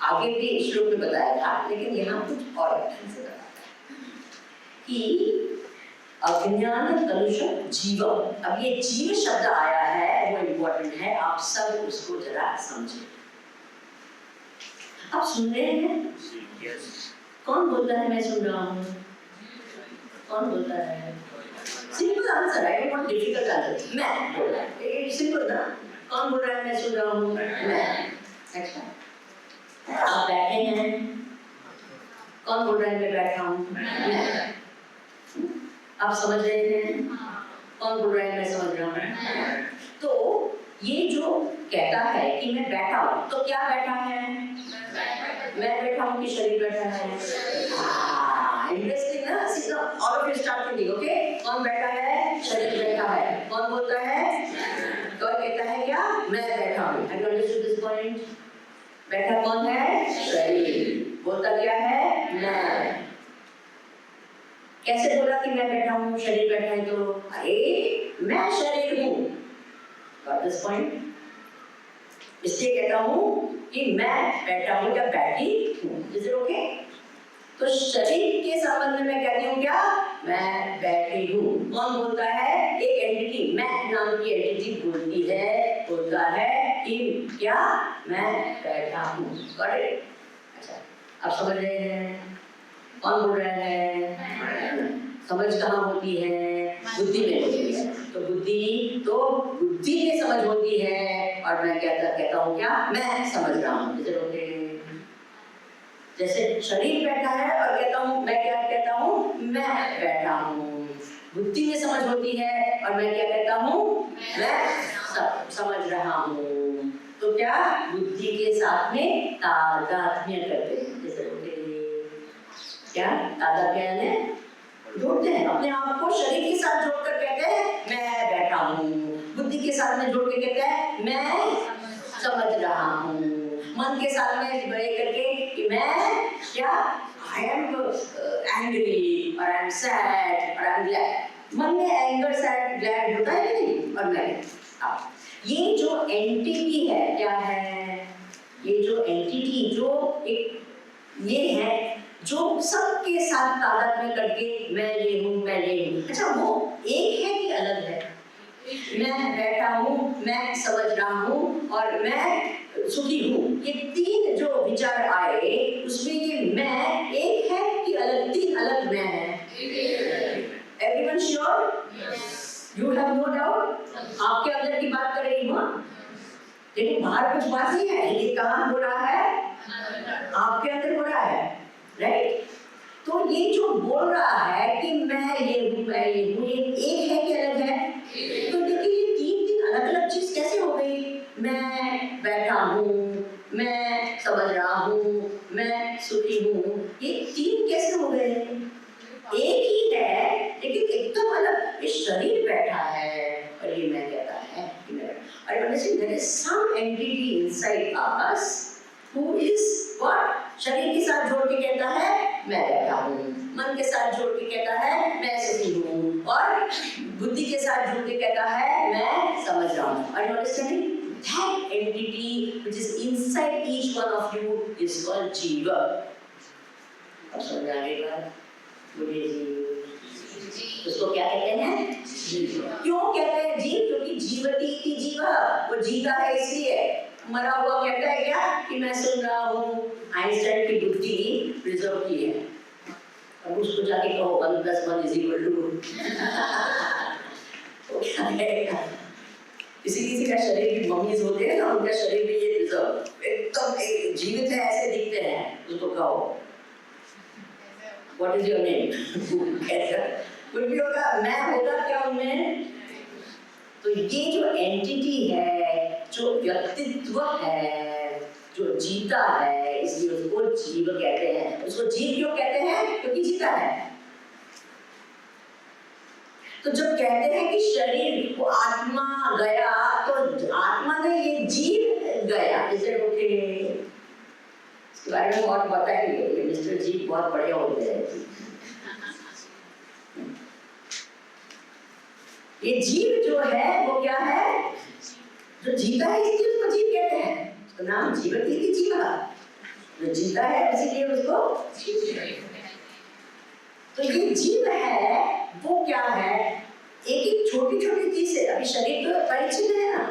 आगे भी श्लोक में बताया था लेकिन यहाँ कुछ और ढंग से बताता है कि अज्ञान कलुषम जीवम। अब ये जीव शब्द आया है वो इम्पोर्टेंट है, आप सब उसको जरा समझिए। आप सुन रहे हैं? कौन बोलता है मैं सुन रहा हूँ? कौन बोलता है? सिंपल आंसर है, बहुत डिफिकल्ट आंसर। मैं बोल रहा है, सिंपल ना। कौन बोल रहा है मैं सुन रहा हूँ? मैं। अच्छा, आप बैठे हैं, कौन बोल रहा है मैं बैठा हूँ? मैं। आप समझ रहे हैं? कौन बोल रहा है मैं समझ रहा हूँ? तो ये जो कहता है कि मैं बैठा हूँ, तो क्या बैठा है? मैं बैठा हूँ कि शरीर बैठा है? इंटरेस्टिंग ना? All of you start thinking, okay? कौन बैठा है? शरीर बैठा है। कौन बोलता है? कौन कहता है क्या? मैं बैठा हूँ। Have you understood this point? बैठा कौन है? शरीर। बोलता क्या है? मैं। कैसे बोला कि मैं बैठा हूँ, शरीर बैठा है? तो अरे मैं शरीर हूँ। Got this point? इसलिए कहता हूँ कि मैं बैठा हूँ या बैठी हूँ। Is it okay? तो शरीर के संबंध में मैं कहती हूँ क्या? मैं बैठी हूँ। कौन बोलता है? एक एंटिटी, मैं नाम की एंटिटी बोलती है, बोलता है कि क्या? मैं बैठा हूँ। Got it? अच्छा, आप समझ रहे हैं? कौन बोल रहा है? समझ कहाँ होती है? बुद्धि में होती है। तो बुद्धि में समझ होती है, और मैं कहता हूँ क्या? मैं समझ रहा हूँ। Is it okay? जैसे शरीर बैठा है और कहता हूँ, मैं क्या कहता हूँ? मैं बैठा हूँ। बुद्धि में समझ होती है और मैं क्या कहता हूँ? मैं समझ रहा हूँ। तो क्या? बुद्धि के साथ में तादात्म्य करते हैं। जैसे क्या तादात्म्य यानी जोड़ते हैं अपने आप को, शरीर के साथ जोड़कर कहते हैं मैं बैठा हूँ। बुद्धि के साथ में जोड़ के कहते हैं मैं समझ रहा हूँ। मन के साथ में बड़े करके कि मैं क्या? आई एम एंग्री और आई एम सैड और आई एम ग्लैड। मन में एंगर, सैड, ग्लैड होता है नहीं? और मैं ये जो एंटिटी है क्या है? ये जो एंटिटी जो एक ये है जो सबके साथ तादात्म्य करके मैं ये हूँ, मैं ये हूँ। अच्छा, वो एक है कि अलग है? मैं बैठा हूँ, मैं समझ रहा हूँ और मैं सुखी हूँ। ये तीन जो विचार आए उसमें ये मैं एक है कि अलग? तीन अलग मैं है। Everyone sure? You have no doubt? आपके अंदर की बात कर रही हूँ, लेकिन बाहर कुछ बात नहीं है। ये कहाँ हो रहा है? आपके अंदर हो रहा है, राइट? तो ये जो बोल रहा है कि मैं ये हूँ, मैं ये हूँ, ये एक है कि अलग है? तो देखिए ये तीन अलग अलग चीज कैसे हो गई? मैं बैठा हूँ, मैं समझ रहा हूँ, मैं सुखी हूँ, ये तीन कैसे हो गए? एक ही है लेकिन एकदम अलग। ये शरीर बैठा है और ये मैं कहता है कि मैं। I understand there is some entity inside us who is what? शरीर के साथ जोड़ के कहता है मैं बैठा हूँ, मन के साथ जोड़ के कहता है मैं सुखी हूँ, और बुद्धि के साथ जोड़ के कहता है मैं समझ रहा हूँ। Are you understanding? That entity which is inside each one of you is called जीवा। अब समझ आ गई बात? बोलिए जी। उसको क्या कहते हैं? जीव। क्यों कहते हैं जीव? क्योंकि जीवती की जीवा, वो जीता है इसलिए। मरा हुआ कहता है क्या कि मैं सुन रहा हूँ। आइंस्टाइन की बुद्धि प्रिजर्व की है। अब उसको जाके कहो 1 + 1 = 2 तो क्या कहेगा? किसी का शरीर की मम्मीज होते हैं ना, उनका शरीर भी ये प्रिजर्व एकदम जीवित है, ऐसे दिखते हैं। उसको कहो What is your name? ऐसा कुछ भी होगा, मैं होगा क्या उनमें? तो ये जो एंटिटी है, जो व्यक्तित्व है, जो जीता है, इसलिए उसको जीव कहते हैं। उसको जीव क्यों कहते हैं? क्योंकि जीता है। तो जब कहते हैं कि शरीर को आत्मा गया, तो आत्मा ने ये जीव गया। इसे ओके, इसके बारे में बहुत बताएंगे। मिस्टर जी बहुत बढ़िया होते हैं। ये जीव जो है वो क्या है? जो जीता है इसलिए उसको जीव कहते हैं। उसका नाम जीवती थी, जीवा। जो जीता है इसीलिए उसको जीव कहते हैं। तो ये जीव है वो क्या है, एक एक छोटी छोटी चीज है। अभी शरीर तो परिचित है ना,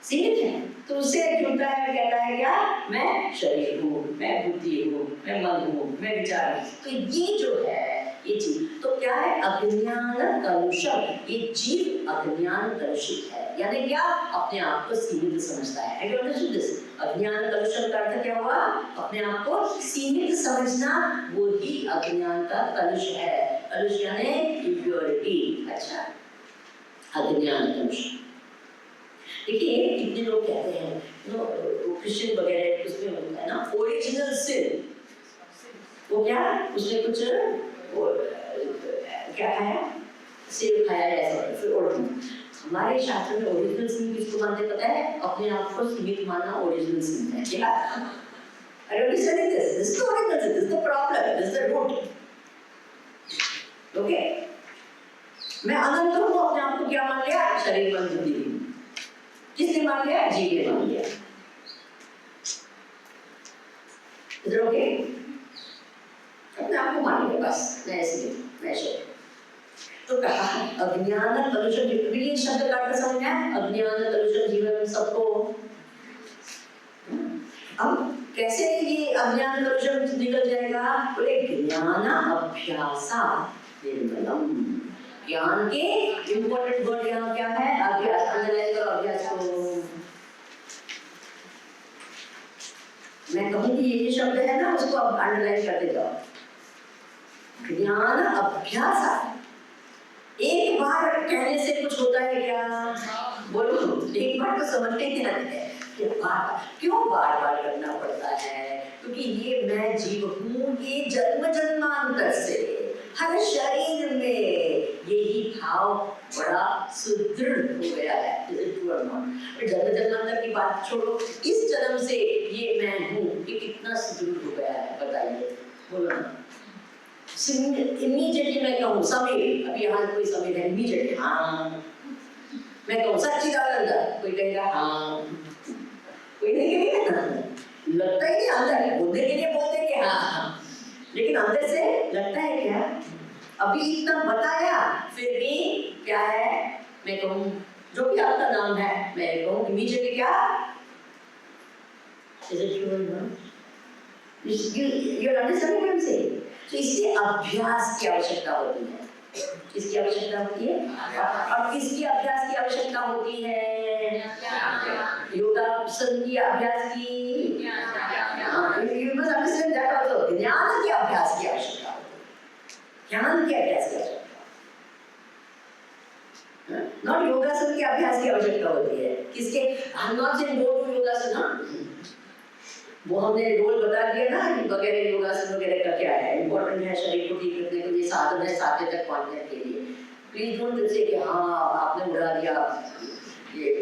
सीमित है, तो उससे जुड़ता है, कहता है क्या, मैं शरीर हूँ, मैं बुद्धि हूँ, मैं मन हूँ, मैं विचार हूँ। तो ये जो है ये जीव तो क्या है, अज्ञान कलुषम। ये जीव अज्ञान कलुषित है, यानी क्या, अपने आप को सीमित समझता है। अज्ञान कलुषम का अर्थ क्या हुआ, अपने आप को सीमित समझना, वो ही अज्ञान का कलुष है। कलुष यानी इम्प्योरिटी। अच्छा, अज्ञान कलुष। देखिए कितने लोग कहते हैं क्रिश्चियन वगैरह उसमें होता है ना ओरिजिनल सिन, वो क्या, उसने कुछ क्या खाया, सेब खाया ऐसा, फिर हमारे शास्त्र में ओरिजिनल सिन किसको मानते पता है, अपने आप को सीमित मानना ओरिजिनल सिन है। क्या, I already said this. This is the original sin. This is the problem. This is the root. Okay? मैं अनंत हूँ, अपने आप को क्या मान लिया, शरीर मन बुद्धि। किसने मान लिया, जीव ने मान लिया। इधर ओके, अपने आप को मान लिया बस, मैं ऐसे मैं शरीर। तो कहा अज्ञान कलुषम, ये शब्द का अर्थ समझ में, अज्ञान कलुषम जीवन सबको। अब कैसे ये अज्ञान कलुषम निकल जाएगा, बोले ज्ञान अभ्यासा निर्मलम। ज्ञान के इम्पोर्टेंट वर्ड यहाँ क्या है, अभ्यास। अंडरलाइन करो अभ्यास को। मैं कहूँगी ये शब्द है ना, उसको अब अंडरलाइन करते जाओ। ज्ञान अभ्यास, एक बार कहने से कुछ होता है क्या, बोलो, एक बार तो समझते ही रहते हैं कि क्यों बार बार करना पड़ता है, क्योंकि ये मैं जीव हूँ, ये जन्म जन्मांतर से हर शरीर में यही भाव बड़ा सुदृढ़ हो गया है। जन्म जन्मांतर की बात छोड़ो, इस जन्म से ये मैं हूँ, ये कितना सुदृढ़ हो गया है, बताइए, बोलो ना। इमीडिएटली मैं कहूँ समीर, अभी यहाँ कोई समीर है, इमीडिएटली हाँ। मैं कहूँ सच्चिदानंद, कोई कहेगा हाँ, कोई नहीं कहेगा, लगता ही नहीं अंदर, बोलने के लिए बोलते कि हाँ, लेकिन अंदर से लगता है क्या, अभी इतना बताया फिर भी क्या है, मैं कहूँ जो भी आपका नाम है, मैं कहूँ इमीडिएटली क्या, is it true or not? You're understanding what I'm saying? तो इसलिए अभ्यास की आवश्यकता होती है। किसकी आवश्यकता होती है? और किसकी अभ्यास की आवश्यकता होती है? योगासन की अभ्यास की। You must understand that also. ज्ञान के अभ्यास की आवश्यकता होती है। ज्ञान के अभ्यास की आवश्यकता। Not योगासन के अभ्यास की आवश्यकता होती है। किसके? I'm not saying go to योगासन, हाँ। वो हमने रोल बता दिया ना, वगैरह योगासन वगैरह का क्या है, इम्पोर्टेंट है शरीर को ठीक रखने के लिए, साधन है साधे तक पहुंचने के लिए। प्लीज डोंट से कि हाँ आपने उड़ा दिया ये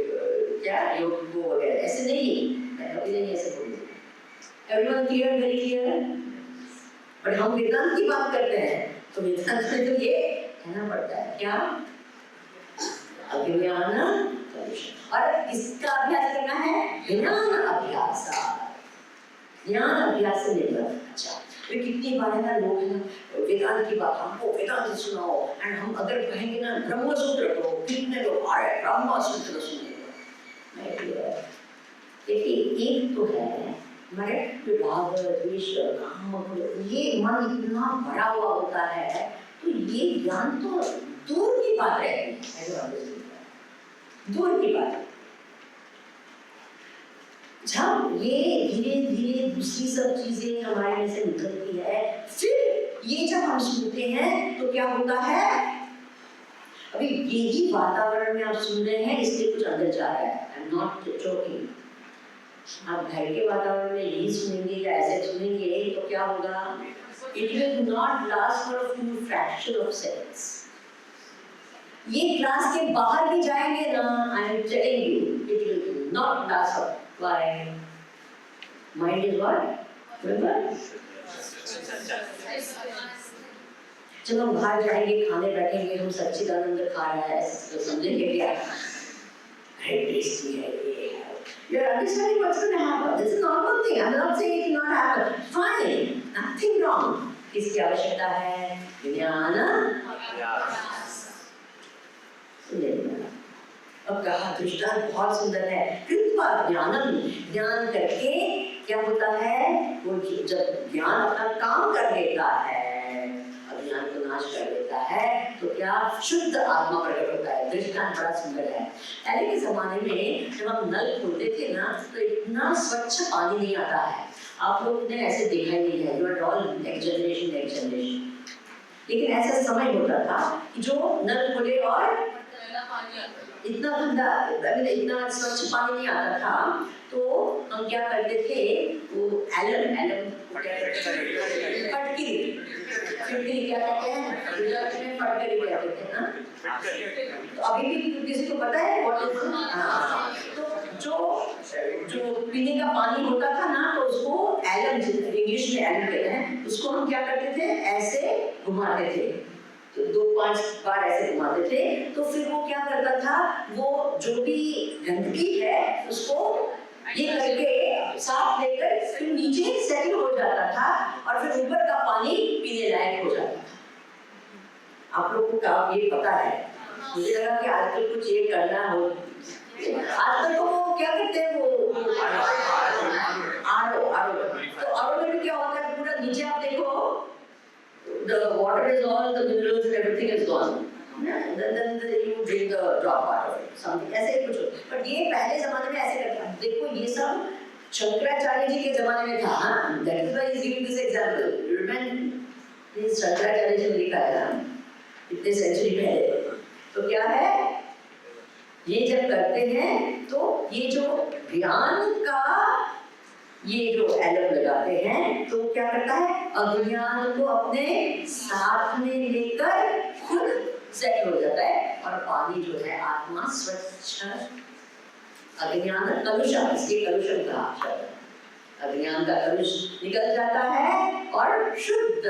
क्या योग को वगैरह, ऐसे नहीं, मैं कभी नहीं ऐसे बोलूँगी। Everyone clear, very clear. But हम वेदांत की बात करते हैं तो वेदांत में तो ये कहना पड़ता है क्या, अज्ञान और किसका अभ्यास करना है, ज्ञान अभ्यास। ज्ञान अभ्यास से लेकर। अच्छा, तो कितनी बार है ना लोग है ना वेदांत की बात, हमको वेदांत सुनाओ, एंड हम अगर कहेंगे ना ब्रह्म सूत्र तो कितने लोग अरे ब्रह्म सूत्र सुनेंगे। देखिए एक तो है हमारे विभाग द्वेष काम, ये मन इतना भरा हुआ होता है तो ये ज्ञान तो दूर की बात रहती है, दूर की बात। जब ये धीरे धीरे दूसरी सब चीजें हमारे में से निकलती है, फिर ये जब हम सुनते हैं तो क्या होता है, अभी यही वातावरण में आप सुन रहे हैं इसलिए कुछ अंदर जा रहा है। I am not joking. आप घर के वातावरण में यही सुनेंगे या ऐसे सुनेंगे तो क्या होगा, it will not last for a few fraction of seconds. ये क्लास के बाहर भी जाएंगे ना, I am telling you, it will not last for. Why? Mind is what? Remember? जब हम बाहर जाएंगे, खाने बैठेंगे, हम सच्चिदानंद खा रहा है तो समझेंगे क्या, very tasty है ये। You're understanding what's going to happen. This is a normal thing. I'm not saying it will not happen. Fine, nothing wrong. इसकी आवश्यकता है ज्ञान अब कहा दृष्टांत बहुत सुंदर है। कृत्वा ज्ञानम, ज्ञान करके क्या होता है, वो जब ज्ञान अपना काम कर लेता है, अज्ञान को नाश कर देता है, तो क्या शुद्ध आत्मा प्रकट होता है। दृष्टांत बड़ा सुंदर है। पहले के जमाने में जब हम नल खोलते थे ना, तो इतना स्वच्छ पानी नहीं आता है। आप लोग ने ऐसे देखा ही नहीं है, you are all next generation. लेकिन ऐसा समय होता था कि जो नल खोले और इतना गंदा, इतना स्वच्छ पानी नहीं आता था, तो हम क्या करते थे, वो एलम फटकरी क्या कहते हैं, गुजराती में फटकरी कहते थे ना। तो अभी भी किसी को पता है व्हाट इज, हाँ, तो जो पीने का पानी होता था ना, तो उसको एलम, इंग्लिश में एलम कहते हैं, उसको हम क्या करते थे, ऐसे घुमाते थे, तो 2-5 बार ऐसे घुमाते थे। तो फिर वो क्या करता था, वो जो भी गंदगी है उसको ये करके साफ लेकर फिर नीचे सेटल हो जाता था, और फिर ऊपर का पानी पीने लायक हो जाता था। आप लोगों को ये पता है? मुझे लगा कि आजकल कुछ ये करना हो। आजकल तो वो क्या करते हैं, वो आरो तो आरो में भी क्या होता है, पूरा नीचे आप देखो, the water is all, the minerals and everything is gone. Then you drink the drop water, something ऐसे ही कुछ हो। पर ये पहले जमाने में ऐसे करता था। देखो ये सब शंकराचार्य जी के जमाने में था। That is why he is giving this example. Remember, this Shankaracharya ji ने लिखा है इतने सेंचुरी पहले। तो क्या है, ये जब करते हैं तो ये जो ज्ञान का ये जो एलम लगाते हैं, तो क्या करता है, अज्ञान को अपने साथ में लेकर खुद सेट हो जाता है, और पानी जो है आत्मा स्वच्छ, अज्ञान कलुषम, इसके कलुषम का शब्द, अज्ञान का कलुष निकल जाता है और शुद्ध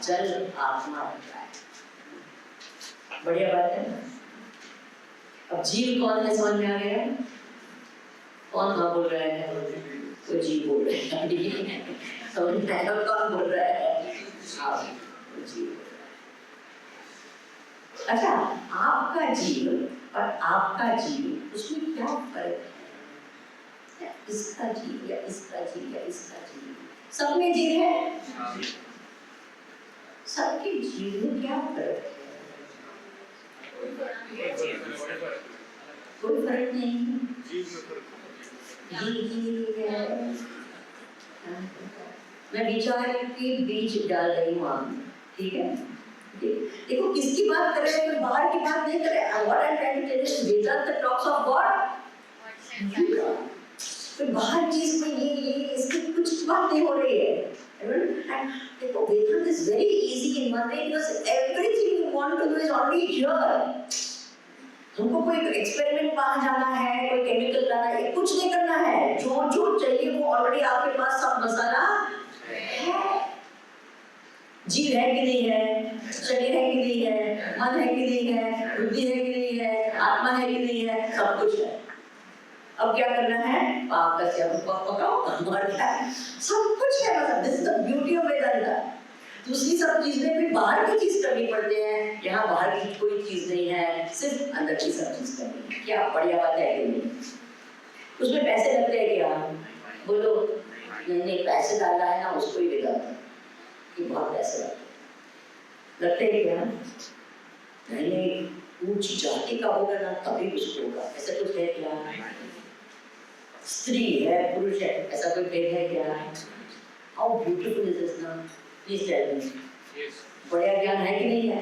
जल आत्मा बनता है। बढ़िया बात है ना। अब जीव कौन है समझ में आ गया? कौन हाँ बोल रहे हैं? तो जीव बोल रहे हैं। समझ में आया कौन बोल रहा है? आप जीव। अच्छा, आपका जीव और आपका जीव, उसमें क्या फर्क है? इसका जीव या इसका जीव या इसका जीव, सब में जीव है। सबके जीव में क्या फर्क है? कोई फर्क नहीं। मैं विचार के बीज डाल रही हूँ, ठीक है? देखो किसकी बात कर रहे हैं, बाहर की बात नहीं कर रहे हैं। What I'm trying to tell you is Vedanta talks of what? तो बाहर चीज में ये इसकी कुछ बात नहीं हो रही है। देखो Vedanta is very easy in one way because everything you want to do is already here. हमको कोई एक्सपेरिमेंट वहाँ जाना है, कोई केमिकल लाना है, कुछ नहीं करना है। जो चाहिए वो ऑलरेडी आपके पास सब मसाला है। जीव है कि नहीं है, शरीर है कि नहीं है, मन है कि नहीं है, बुद्धि है कि नहीं है, आत्मा है कि नहीं है, सब कुछ है। अब क्या करना है, पाप का सेवन पकाओ, मर जाए, सब कुछ है। मतलब this is the beauty of Vedanta. दूसरी सब चीज में भी बाहर की चीज करनी पड़ती है, यहाँ बाहर की कोई चीज नहीं है, सिर्फ अंदर की सब चीज करनी है। क्या बढ़िया बात है कि नहीं? उसमें पैसे लगते हैं क्या? बोलो नहीं, पैसे डालना है ना, उसको ही वेदांता कि बहुत पैसे लगते हैं क्या? नहीं, ऊंची जाति का होगा ना तभी उसको होगा, ऐसा कुछ है क्या? स्त्री है, पुरुष है, ऐसा कोई भेद है क्या? हाउ ब्यूटीफुल इज दिस ना। प्लीज टेल मी, बढ़िया ज्ञान है कि नहीं है?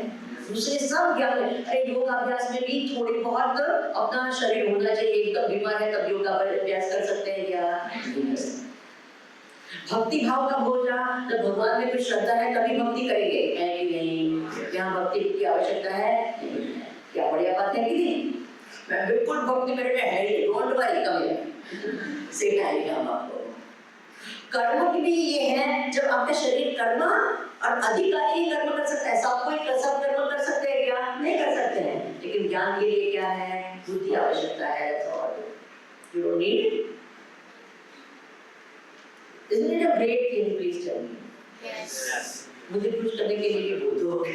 दूसरे सब ज्ञान है। अरे योग अभ्यास में भी थोड़ी बहुत अपना शरीर होना चाहिए। एकदम बीमार है तब योग अभ्यास कर सकते हैं क्या? भक्ति भाव कब होगा? जब भगवान में कुछ श्रद्धा है तभी भक्ति करेंगे, है कि नहीं? यहाँ भक्ति की आवश्यकता है। क्या बढ़िया बात है कि नहीं? मैं बिल्कुल भक्ति मेरे में है ही, डोंट वरी, कम सिखाएंगे हम आपको। कर्म की भी ये है, जब आपका शरीर कर्म और अधिकारी कर्म कर सकता है। सब कोई सब कर्म कर सकते हैं क्या? नहीं कर सकते हैं। लेकिन ज्ञान के लिए क्या है? बुद्धि आवश्यकता है। You don't need? Isn't it a great thing? Please tell me. Yes. मुझे खुश करने के लिए बोल दो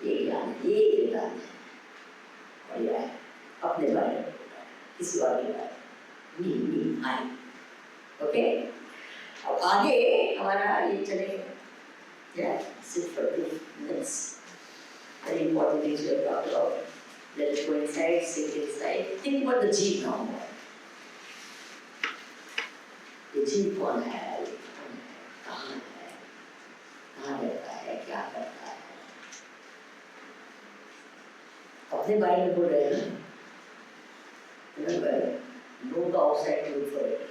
ये ज्ञान है और यह है अपने बारे में किसी और के बारे में मी आई ओके। अब आगे हमारा ये चलेगा Yeah, sit for 2 minutes. Very important things we have talked about. Let it go inside, sink inside. Think about the jeep now. ये जीव कौन है? कहाँ है? कहाँ रहता है? क्या करता है? अपने बारे में बोल रहे हैं ना? Remember, no go outside to look for it.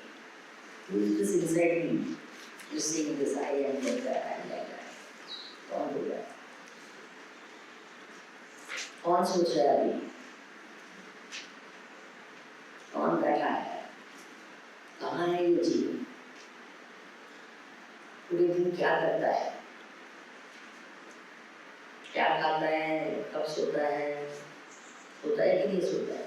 Who is this inside me? You're seeing this, I am like that, I am like that. कौन बोल रहा है? कौन सोच रहा है अभी? कौन बैठा है? कहाँ है ये जीव? पूरे दिन क्या करता है? क्या खाता है? कब सोता है? सोता है कि नहीं सोता है?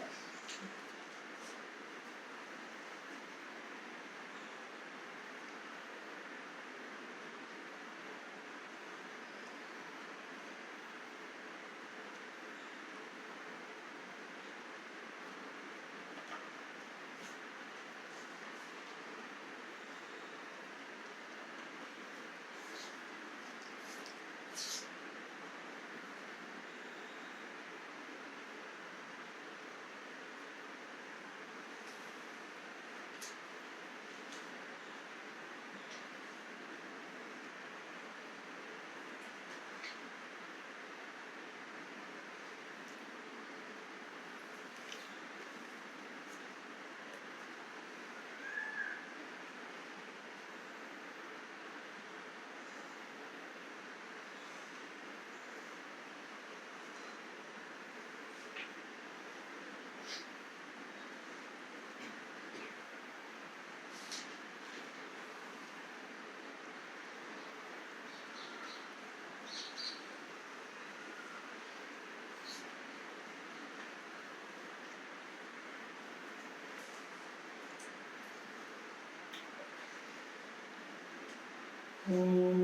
Om